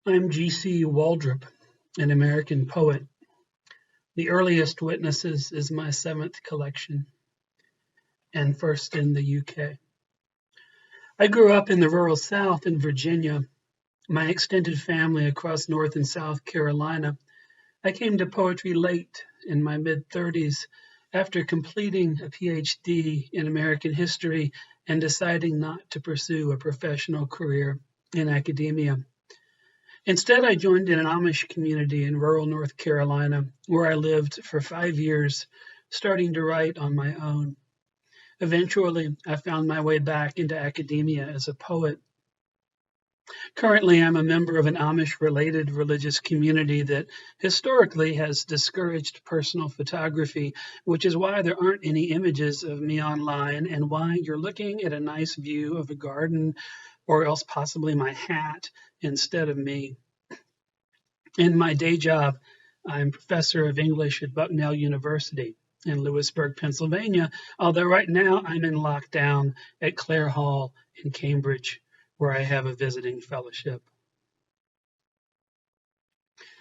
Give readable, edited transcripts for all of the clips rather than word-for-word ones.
I'm G.C. Waldrep, an American poet. The Earliest Witnesses is my seventh collection and first in the UK. I grew up in the rural South in Virginia. My extended family across North and South Carolina. I came to poetry late in my mid-30s after completing a PhD in American history and deciding not to pursue a professional career in academia. Instead, I joined an Amish community in rural North Carolina, where I lived for 5 years, starting to write on my own. Eventually, I found my way back into academia as a poet. Currently, I'm a member of an Amish-related religious community that historically has discouraged personal photography, which is why there aren't any images of me online and why you're looking at a nice view of a garden or else possibly my hat instead of me. In my day job, I'm professor of English at Bucknell University in Lewisburg, Pennsylvania, although right now I'm in lockdown at Clare Hall in Cambridge, where I have a visiting fellowship.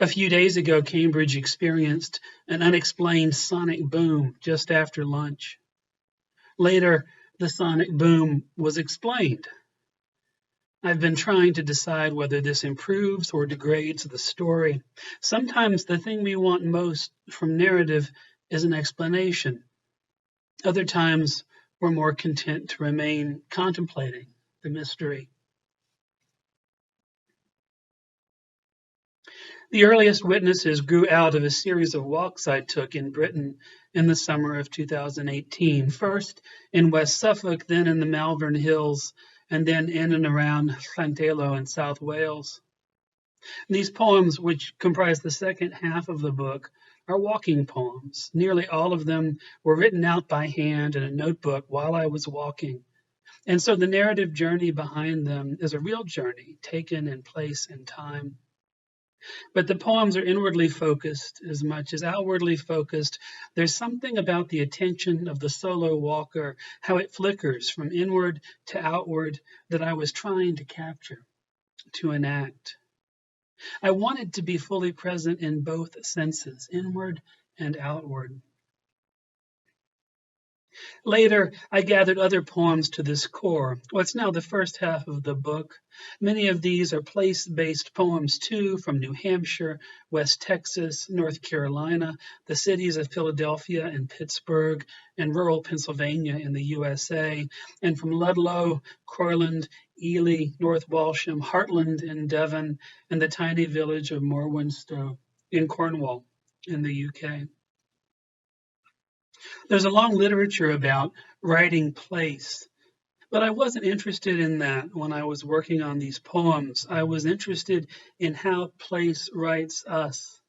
A few days ago, Cambridge experienced an unexplained sonic boom just after lunch. Later, the sonic boom was explained. I've been trying to decide whether this improves or degrades the story. Sometimes the thing we want most from narrative is an explanation. Other times, we're more content to remain contemplating the mystery. The Earliest Witnesses grew out of a series of walks I took in Britain in the summer of 2018, first in West Suffolk, then in the Malvern Hills, and then in and around Llantelo in South Wales. These poems, which comprise the second half of the book, are walking poems. Nearly all of them were written out by hand in a notebook while I was walking. And so the narrative journey behind them is a real journey taken in place and time. But the poems are inwardly focused as much as outwardly focused. There's something about the attention of the solo walker, how it flickers from inward to outward, that I was trying to capture, to enact. I wanted to be fully present in both senses, inward and outward. Later, I gathered other poems to this core, what's now the first half of the book. Many of these are place-based poems too, from New Hampshire, West Texas, North Carolina, the cities of Philadelphia and Pittsburgh, and rural Pennsylvania in the USA, and from Ludlow, Croyland, Ely, North Walsham, Hartland in Devon, and the tiny village of Morwenstow in Cornwall in the UK. There's a long literature about writing place, but I wasn't interested in that when I was working on these poems. I was interested in how place writes us,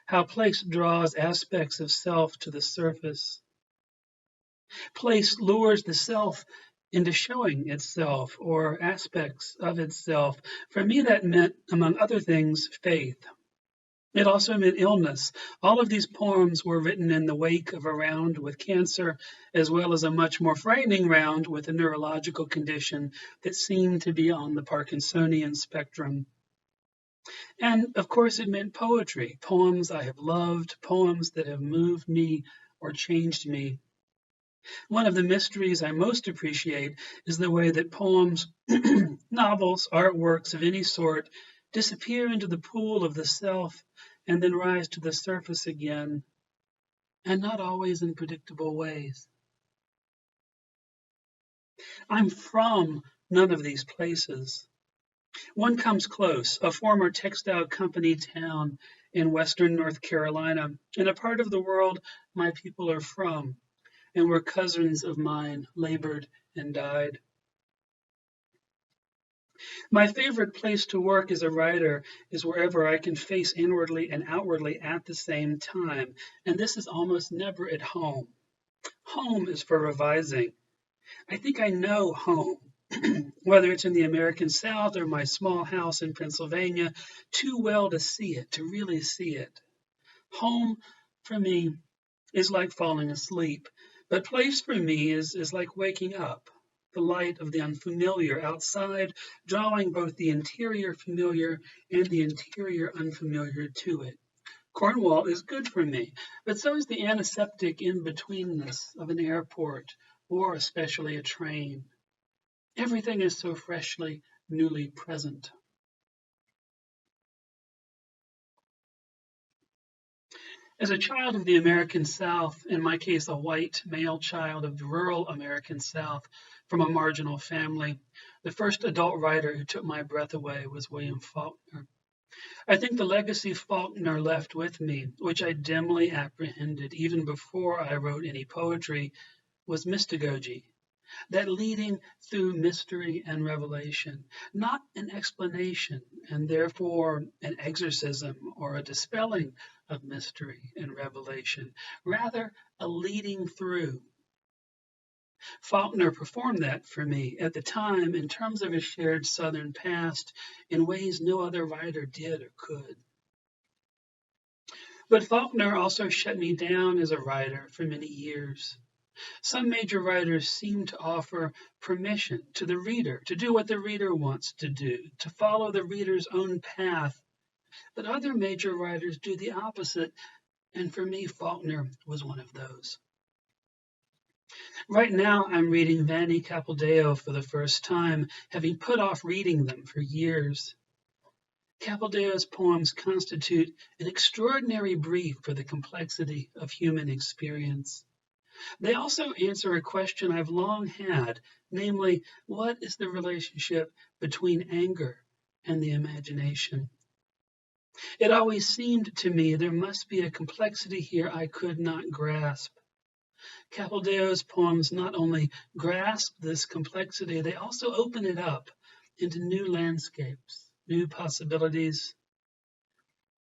how place draws aspects of self to the surface. Place lures the self into showing itself or aspects of itself. For me, that meant, among other things, faith. It also meant illness. All of these poems were written in the wake of a round with cancer, as well as a much more frightening round with a neurological condition that seemed to be on the Parkinsonian spectrum. And of course, it meant poetry, poems I have loved, poems that have moved me or changed me. One of the mysteries I most appreciate is the way that poems, novels, artworks of any sort disappear into the pool of the self and then rise to the surface again, and not always in predictable ways. I'm from none of these places. One comes close, a former textile company town in western North Carolina, in a part of the world my people are from, and where cousins of mine labored and died. My favorite place to work as a writer is wherever I can face inwardly and outwardly at the same time, and this is almost never at home. Home is for revising. I think I know home, whether it's in the American South or my small house in Pennsylvania, too well to see it, to really see it. Home, for me, is like falling asleep, but place for me is like waking up. the light of the unfamiliar outside, drawing both the interior familiar and the interior unfamiliar to it. Cornwall is good for me, but so is the antiseptic in-betweenness of an airport, or especially a train. Everything is so freshly, newly present. As a child of the American South, in my case a white male child of the rural American South from a marginal family, the first adult writer who took my breath away was William Faulkner. I think the legacy Faulkner left with me, which I dimly apprehended even before I wrote any poetry, was mystagogy, that leading through mystery and revelation, not an explanation and therefore an exorcism or a dispelling of mystery and revelation, rather a leading through. Faulkner performed that for me at the time in terms of his shared Southern past in ways no other writer did or could. But Faulkner also shut me down as a writer for many years. Some major writers seem to offer permission to the reader to do what the reader wants to do, to follow the reader's own path. But other major writers do the opposite, and for me, Faulkner was one of those. Right now, I'm reading Vanni Capildeo for the first time, having put off reading them for years. Capildeo's poems constitute an extraordinary brief for the complexity of human experience. They also answer a question I've long had, namely, what is the relationship between anger and the imagination? It always seemed to me there must be a complexity here I could not grasp. Capildeo's poems not only grasp this complexity, they also open it up into new landscapes, new possibilities.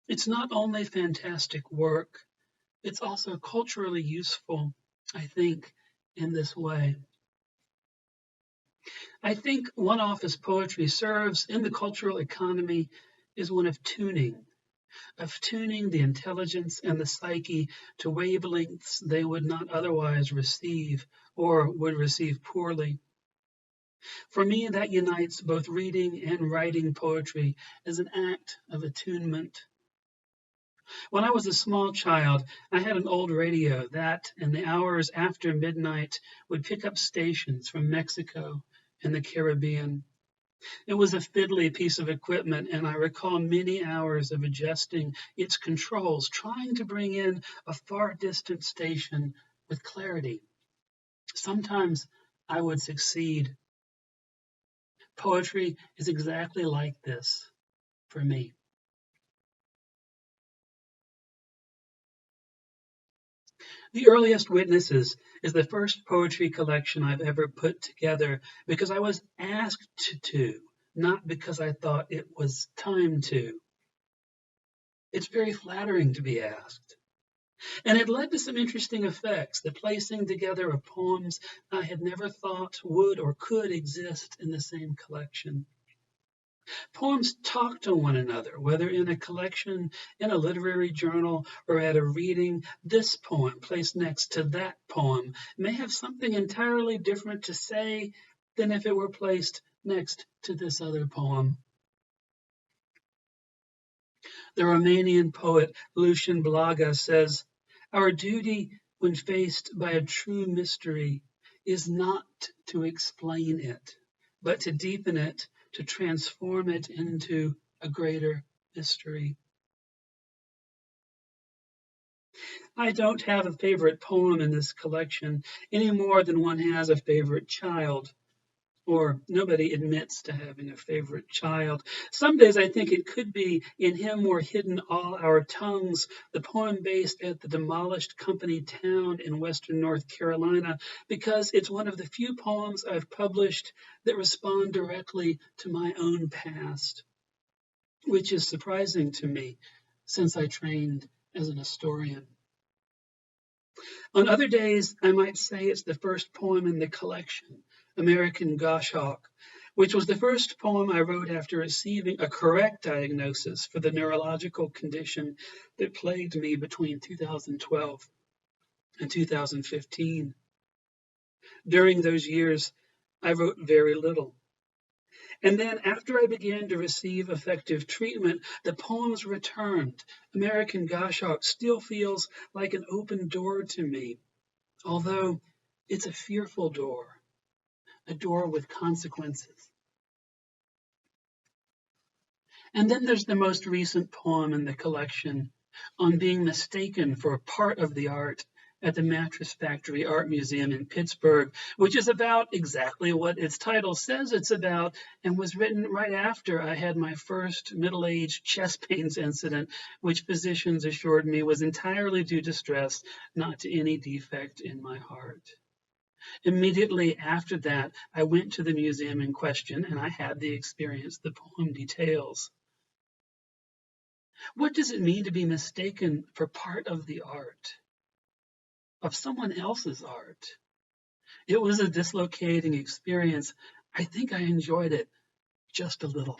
It's not only fantastic work, it's also culturally useful, I think, in this way. I think one-office poetry serves in the cultural economy is one of tuning the intelligence and the psyche to wavelengths they would not otherwise receive or would receive poorly. For me, that unites both reading and writing poetry as an act of attunement. When I was a small child, I had an old radio that, in the hours after midnight, would pick up stations from Mexico and the Caribbean. It was a fiddly piece of equipment, and I recall many hours of adjusting its controls, trying to bring in a far distant station with clarity. Sometimes I would succeed. Poetry is exactly like this for me. The Earliest Witnesses is the first poetry collection I've ever put together because I was asked to, not because I thought it was time to. It's very flattering to be asked. And it led to some interesting effects, the placing together of poems I had never thought would or could exist in the same collection. Poems talk to one another, whether in a collection, in a literary journal, or at a reading. This poem placed next to that poem may have something entirely different to say than if it were placed next to this other poem. The Romanian poet Lucian Blaga says, "Our duty when faced by a true mystery is not to explain it, but to deepen it, to transform it into a greater mystery." I don't have a favorite poem in this collection any more than one has a favorite child, or nobody admits to having a favorite child. Some days I think it could be "In Him Were Hidden All Our Tongues," the poem based at the demolished company town in western North Carolina, because it's one of the few poems I've published that respond directly to my own past, which is surprising to me since I trained as an historian. On other days, I might say it's the first poem in the collection, American Goshawk, which was the first poem I wrote after receiving a correct diagnosis for the neurological condition that plagued me between 2012 and 2015. During those years, I wrote very little. And then, after I began to receive effective treatment, the poems returned. American Goshawk still feels like an open door to me, although it's a fearful door, a door with consequences. And then there's the most recent poem in the collection on being mistaken for part of the art at the Mattress Factory Art Museum in Pittsburgh, which is about exactly what its title says it's about, and was written right after I had my first middle-aged chest pains incident, which physicians assured me was entirely due to stress, not to any defect in my heart. Immediately after that, I went to the museum in question, and I had the experience the poem details. What does it mean to be mistaken for part of the art, of someone else's art? It was a dislocating experience. I think I enjoyed it just a little.